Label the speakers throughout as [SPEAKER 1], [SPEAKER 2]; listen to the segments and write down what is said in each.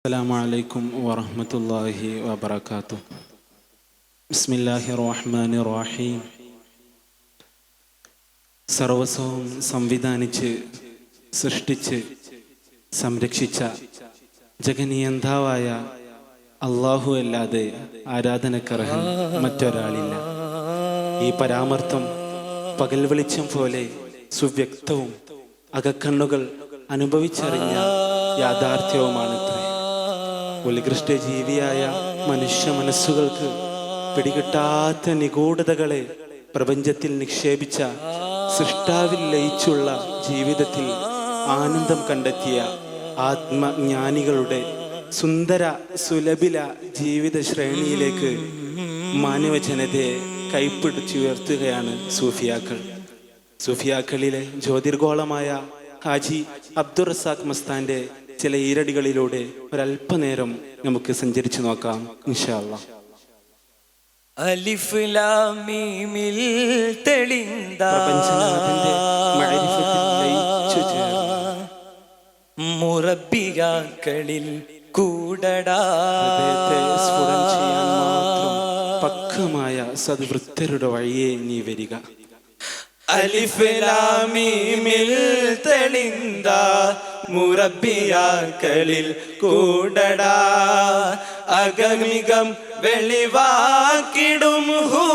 [SPEAKER 1] അസ്സലാമു അലൈക്കും വറഹ്മത്തുള്ളാഹി വബറകാതുഹു. ബിസ്മില്ലാഹിർ റഹ്മാനിർ റഹീം. സർവസ്വവും സംവിധാനിച്ച് സൃഷ്ടിച്ച് സംരക്ഷിച്ച ജഗനിയന്താവായ അല്ലാഹു അല്ലാതെ ആരാധനക്കർഹൻ മറ്റൊരാളില്ല. ഈ പരാമർത്തം പകൽ വെളിച്ചം പോലെ സുവ്യക്തവും അകക്കണ്ണുകൾ അനുഭവിച്ചറിഞ്ഞ യാഥാർത്ഥ്യവുമാണത്രേ. ഉത്കൃഷ്ട ജീവിയായ മനുഷ്യ മനസ്സുകൾക്ക് പിടികിട്ടാത്ത നിഗൂഢതകളെ പ്രപഞ്ചത്തിൽ നിക്ഷേപിച്ച സൃഷ്ടാവിൽ ലയിച്ചുള്ള ജീവിതത്തിൽ ആനന്ദം കണ്ടെത്തിയ ആത്മജ്ഞാനികളുടെ സുന്ദര സുലഭില ജീവിത ശ്രേണിയിലേക്ക് മാനവജനതയെ കൈപ്പിടിച്ചുയർത്തുകയാണ് സൂഫിയാക്കൾ. സൂഫിയാക്കളിലെ ജ്യോതിർഗോളമായ ഹാജി അബ്ദുർ റസാഖ് മസ്താന്റെ ചില ഈരടികളിലൂടെ ഒരല്പനേരം നമുക്ക് സഞ്ചരിച്ചു നോക്കാം ഇൻഷാ അല്ലാഹ്.
[SPEAKER 2] അലിഫ് ലാം മീമിൽ തെളിന്ത
[SPEAKER 1] പ്രപഞ്ചനാഥന്റെ മഅരിഫത്തിൽ ലയിച്ചു ചേർന്ന
[SPEAKER 2] മുറബ്ബിയാക്കളിൽ കൂടടാ
[SPEAKER 1] ഹൃദയത്തെ സ്ഫുടം ചെയ്യാൻ മാത്രം പക്വമായ സദ്വൃത്തരുടെ വഴിയെ നീ വരിക.
[SPEAKER 2] അലിഫ് ലാം മീമിൽ തെളിന്ത മുറബ്ബിയാക്കളിൽ കൂടടാ അഗമികം വെളിവാക്കിടും ഹൂ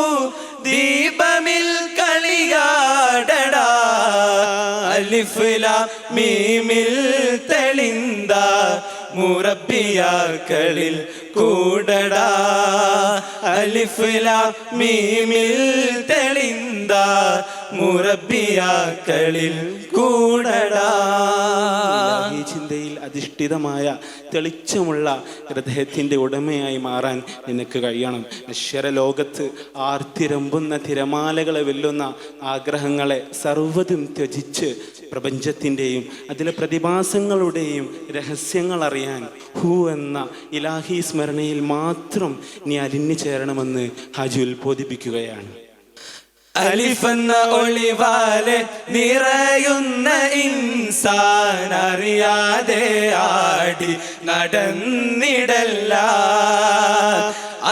[SPEAKER 2] ദീപമിൽ കളിയാടടാ. അലിഫ് ലാം മീമിൽ തെളിന്ത മുറബ്ബിയാക്കളിൽ കൂടടാ. അലിഫ് ലാം മീമിൽ തെളിന്ത മുറബ്ബിയാക്കളിൽ കൂടടാ.
[SPEAKER 1] ഈ ചിന്തയിൽ അധിഷ്ഠിതമായ തെളിച്ചമുള്ള ഹൃദയത്തിൻ്റെ ഉടമയായി മാറാൻ നിനക്ക് കഴിയണം. അക്ഷരലോകത്ത് ആർത്തിരമ്പുന്ന തിരമാലകളെ വെല്ലുന്ന ആഗ്രഹങ്ങളെ സർവ്വതും ത്യജിച്ച് പ്രപഞ്ചത്തിൻ്റെയും അതിലെ പ്രതിഭാസങ്ങളുടെയും രഹസ്യങ്ങൾ അറിയാൻ ഹു എന്ന ഇലാഹി സ്മരണയിൽ മാത്രം നീ അലിഞ്ഞു ചേരണമെന്ന് ഹാജി ഉത്ബോധിപ്പിക്കുകയാണ്.
[SPEAKER 2] അലിഫെന്ന ഒളിവാലെ നിറയുന്ന ഇൻസാൻ അറിയാതെ ആടി നടന്നിടല്ല.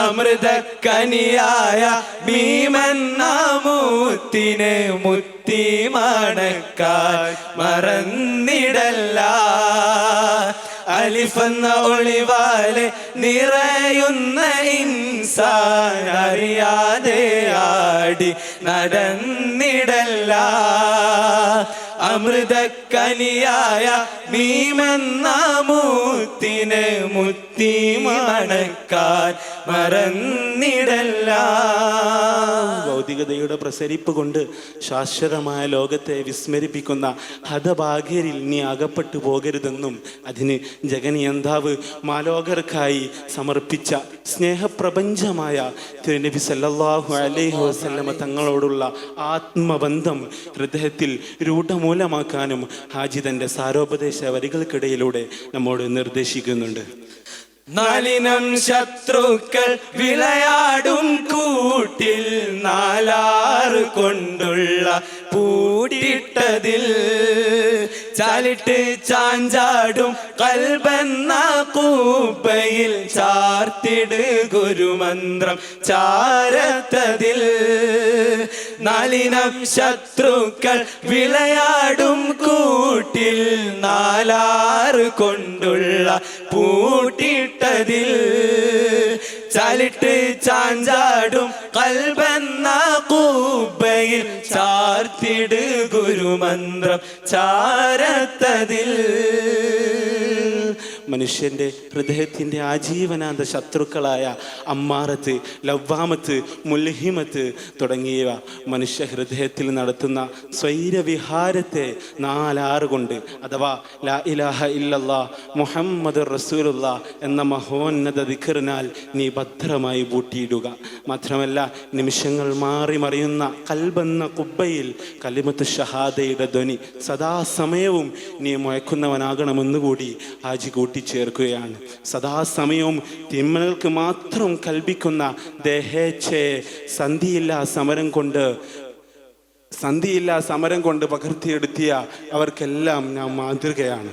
[SPEAKER 2] അമൃതക്കനിയായ ഭീമെന്ന മുത്തിനെ മുത്തി മണക്കാൻ മറന്നിടല്ല. അലിഫെന്ന ഒളിവാലെ നിറയുന്ന ഇൻസാൻ അറിയാതെ ആടി നടന്നിടല്ല. അമൃതക്കനിയായ ഭീമെന്ന മുത്തിനെ മുത്തി മണക്കാൻ മറന്നിടല്ല.
[SPEAKER 1] ഭൗതികതയുടെ പ്രസരിപ്പ് കൊണ്ട് ശാശ്വതമായ ലോകത്തെ വിസ്മരിപ്പിക്കുന്ന ഹതഭാഗ്യരിൽ നീ അകപ്പെട്ടു പോകരുതെന്നും അതിന് ജഗനിയന്താവ് മാലോകർക്കായി സമർപ്പിച്ച സ്നേഹപ്രപഞ്ചമായ തിരുനബി സല്ലല്ലാഹു അലൈഹി വസല്ലമ തങ്ങളോടുള്ള ആത്മബന്ധം ഹൃദയത്തിൽ രൂഢമൂലമാക്കാനും ഹാജി തൻ്റെ സാരോപദേശ വരികൾക്കിടയിലൂടെ നമ്മോട് നിർദ്ദേശിക്കുന്നുണ്ട്.
[SPEAKER 2] നാലിനം ശത്രുക്കൾ വിളയാടും കൂട്ടിൽ നാലാറ് കൊണ്ടുള്ള പൂട്ടിട്ടതിൽ ചാലിട്ട് ചാഞ്ചാടും കൽബെന്ന കൂപ്പയിൽ ചാർത്തിട് ഗുരുമന്ത്രം ചാരത്തതിൽ. നാലിനം ശത്രുക്കൾ വിളയാടും കൂട്ടിൽ നാലാറ് കൊണ്ടുള്ള പൂട്ടിട്ടതിൽ ചാലിട്ട് ചാഞ്ചാടും കൽബെന്ന കൂപ്പയിൽ ചാർത്തിട് ഗുരുമന്ത്രം ചാരത്തതിൽ.
[SPEAKER 1] മനുഷ്യൻ്റെ ഹൃദയത്തിൻ്റെ ആജീവനാന്ത ശത്രുക്കളായ അമ്മാറത്ത്, ലവ്വാമത്ത്, മുൽഹിമത്ത് തുടങ്ങിയവ മനുഷ്യ ഹൃദയത്തിൽ നടത്തുന്ന സ്വൈരവിഹാരത്തെ നാലാറ് കൊണ്ട് അഥവാ ലാ ഇലാഹ ഇല്ലല്ലാ മുഹമ്മദ് റസൂലുള്ളാ എന്ന മഹോന്നത ദിക്റിനാൽ നീ ഭദ്രമായി പൂട്ടിയിടുക. മാത്രമല്ല നിമിഷങ്ങൾ മാറി മറിയുന്ന കൽബെന്ന കുബ്ബയിൽ കലിമത്ത് ഷഹാദയുടെ ധ്വനി സദാസമയവും നീ മുഴക്കുന്നവനാകണമെന്നുകൂടി ഹാജി കൂട്ടിച്ചേർക്കുകയാണ്. സദാസമയവും തിന്മകൾക്ക് മാത്രം കൽപ്പിക്കുന്ന ദേഹേച്ഛയെ സന്ധിയില്ലാ സമരം കൊണ്ട് പകർത്തിയെടുത്തിയ അവർക്കെല്ലാം ഞാൻ മാതൃകയാണ്.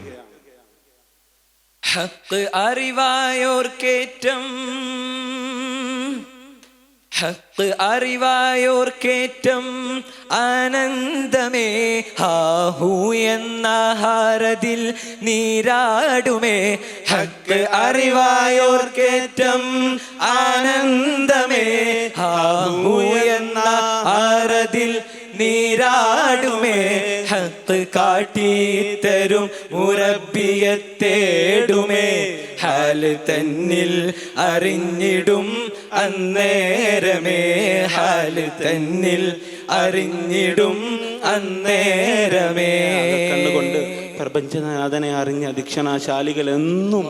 [SPEAKER 2] ഹക്ക് അറിവായോർക്കേറ്റം ഹക്ക് അറിവായോർക്കേറ്റം ആനന്ദമേ ഹാഹു എന്ന ഹാരതിൽ നീരാടുമേ. ഹക്ക് അറിവായോർക്കേറ്റം ആനന്ദമേ ഹാഹു എന്ന ഹാരതിൽ നീരാടുമേ. ഹക്ക് കാട്ടിത്തരും മുറബിയെ തേടുമേ. ഹാല് തന്നിൽ അറിഞ്ഞിടും അന്നേരമേ. ഹാല് തന്നിൽ അറിഞ്ഞിടും അന്നേരമേ.
[SPEAKER 1] കണ്ണുകൊണ്ട് പ്രപഞ്ചനാഥനെ അറിഞ്ഞ ദീക്ഷണാശാലികൾ എന്നും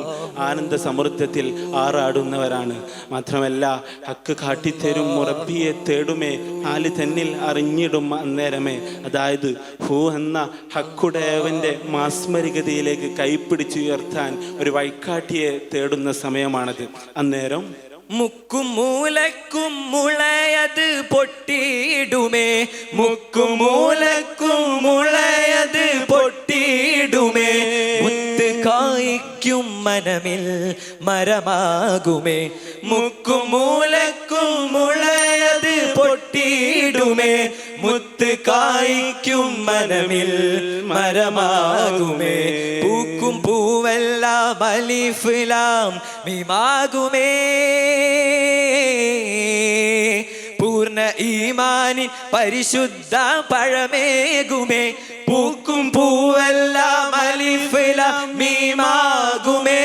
[SPEAKER 1] ആനന്ദ സമൃദ്ധത്തിൽ ആറാടുന്നവരാണ്. മാത്രമല്ല ഹക്ക് കാട്ടിത്തരും മുറബിയെ തേടുമേ. ഹാല് തന്നിൽ അറിഞ്ഞിടും അന്നേരമേ. അതായത് ഹൂ എന്ന ഹക്കുടേവന്റെ മാസ്മരികതയിലേക്ക് കൈപ്പിടിച്ചുയർത്താൻ ഒരു വഴികാട്ടിയെ തേടുന്ന സമയമാണത്. അന്നേരം
[SPEAKER 2] മുക്കും മൂലക്കും മുളയത് പൊട്ടിയിടുമേ. മുക്കും മൂലക്കും മുളയത് പൊട്ടിയിടുമേ. മുത്ത് കായ്ക്കും മനമിൽ മരമാകുമേ. മുക്കും മൂലക്കും മുളയത് പൊട്ടിയിടുമേ. മുത്ത് കായ്ക്കും മനമിൽ മരമാകുമേ. പൂക്കും പൂവെല്ലാം അലിഫ്ലാം മീമാകുമേ. പൂർണ്ണ ഈമാനിൻ പരിശുദ്ധ പഴമേകുമേ. പൂക്കും പൂവെല്ലാം അലിഫ്ലാം മീമാകുമേ.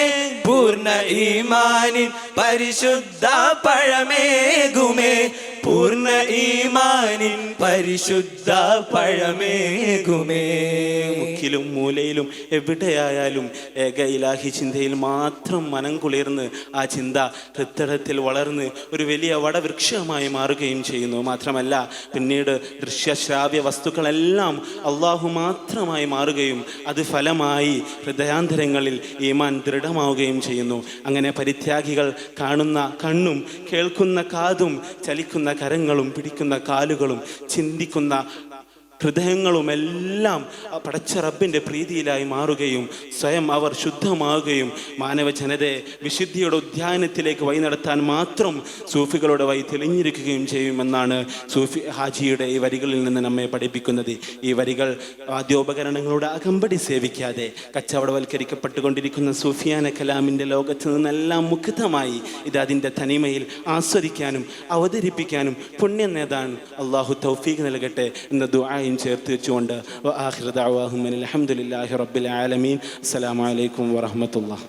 [SPEAKER 2] പൂർണ്ണ ഈമാനിൻ പരിശുദ്ധ പഴമേകുമേ. പൂർണ്ണ ഈമാനിൻ പരിശുദ്ധ പഴമേകുമേ.
[SPEAKER 1] മുക്കിലും മൂലയിലും എവിടെയായാലും ഏക ഇലാഹി ചിന്തയിൽ മാത്രം മനം കുളിർന്ന് ആ ചിന്ത ഹൃദയത്തിൽ വളർന്ന് ഒരു വലിയ വടവൃക്ഷമായി മാറുകയും ചെയ്യുന്നു. മാത്രമല്ല പിന്നീട് ദൃശ്യശ്രാവ്യ വസ്തുക്കളെല്ലാം അള്ളാഹു മാത്രമായി മാറുകയും അത് ഫലമായി ഹൃദയാന്തരങ്ങളിൽ ഈമാൻ ദൃഢമാവുകയും ചെയ്യുന്നു. അങ്ങനെ പരിത്യാഗികൾ കാണുന്ന കണ്ണും കേൾക്കുന്ന കാതും ചലിക്കുന്ന കരങ്ങളും പിടിക്കുന്ന കാലുകളും ചിന്തിക്കുന്ന ഹൃദയങ്ങളുമെല്ലാം പടച്ച റബ്ബിൻ്റെ പ്രീതിയിലായി മാറുകയും സ്വയം അവർ ശുദ്ധമാവുകയും മാനവ ജനതയെ വിശുദ്ധിയുടെ ഉദ്യാനത്തിലേക്ക് വഴി നടത്താൻ മാത്രം സൂഫികളുടെ വഴി തെളിഞ്ഞിരിക്കുകയും ചെയ്യുമെന്നാണ് സൂഫി ഹാജിയുടെ ഈ വരികളിൽ നിന്ന് നമ്മെ പഠിപ്പിക്കുന്നത്. ഈ വരികൾ വാദ്യോപകരണങ്ങളുടെ അകമ്പടി സേവിക്കാതെ കച്ചവടവൽക്കരിക്കപ്പെട്ടുകൊണ്ടിരിക്കുന്ന സൂഫിയാന കലാമിൻ്റെ ലോകത്ത് നിന്നെല്ലാം മുക്തമായി ഇത് അതിൻ്റെ തനിമയിൽ ആസ്വദിക്കാനും അവതരിപ്പിക്കാനും പുണ്യം നേടാൻ അള്ളാഹു തൗഫീഖ് നൽകട്ടെ എന്ന ദുആയും ചേർത്ത് വെച്ചുകൊണ്ട് അൽഹംദുലില്ലാഹി റബ്ബിൽ ആലമീൻ. അസ്സലാമു അലൈക്കും വറഹ്മത്തുള്ളാഹി.